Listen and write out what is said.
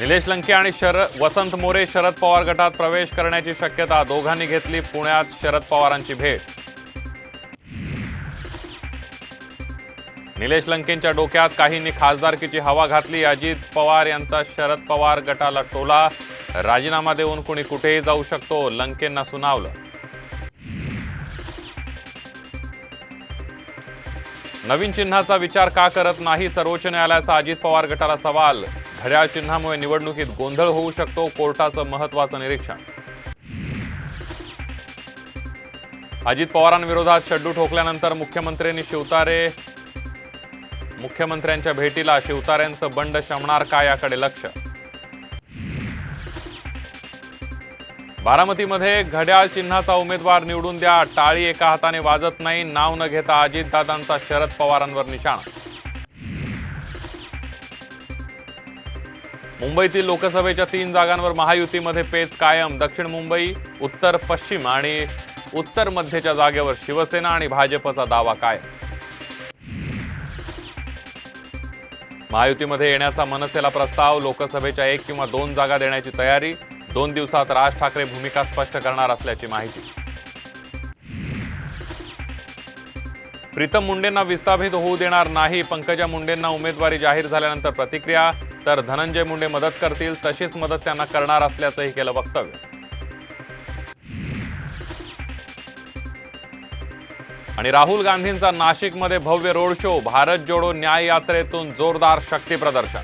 निलेश लंके आणि वसंत मोरे शरद पवार गटात प्रवेश करण्याची शक्यता, दोघांनी घेतली पुण्यात शरद पवारांची भेट। निलेश लंकेंच्या डोक्यात काहींनी खासदारकीची हवा घातली, अजित पवार यांचा शरद पवार गटाला टोला, राजीनामा देऊन कुणी कुठेही जाऊ शकतो, लंकेंना सुनावलं। नवीन चिन्हाचा विचार का करत नाही, सर्वोच्च न्यायालयाचा अजित पवार गटाला सवाल, घड्याळ चिन्हामुळे निवडणुकीत गोंधळ होऊ शकतो, कोर्टाचं महत्त्वाचं निरीक्षण। अजित पवारांविरोधात शड्डू ठोकल्यानंतर मुख्यमंत्र्यांच्या भेटीला शिवतारेंचं बंड शमणार का, याकडे लक्ष। बारामतीमध्ये घड्याळ चिन्हाचा उमेदवार निवडून द्या, टाळी एका हाताने वाजत नाही, नाव न घेता अजितदादांचा शरद पवारांवर निशाणा। मुंबईतील लोकसभेच्या 3 जागांवर महायुतीमध्ये पेच कायम, दक्षिण मुंबई, उत्तर पश्चिम आणि उत्तर मध्यच्या जागेवर शिवसेना आणि भाजपचा दावा कायम। महायुतीमध्ये येण्याचा मनसेला प्रस्ताव, लोकसभेच्या 1 किंवा 2 जागा देण्याची तयारी, 2 दिवसात राज ठाकरे भूमिका स्पष्ट करणार असल्याची माहिती। प्रीतम मुंडेंना विस्थापित होऊ देणार नाही, पंकजा मुंडेंना उमेदवारी जाहीर झाल्यानंतर प्रतिक्रिया, तर धनंजय मुंडे मदत करतील तशीच मदत त्यांना करणार असल्याचंही केलं वक्तव्य। आणि राहुल गांधींचा नाशिकमध्ये भव्य रोड शो, भारत जोडो न्याय यात्रेतून जोरदार शक्ती प्रदर्शन।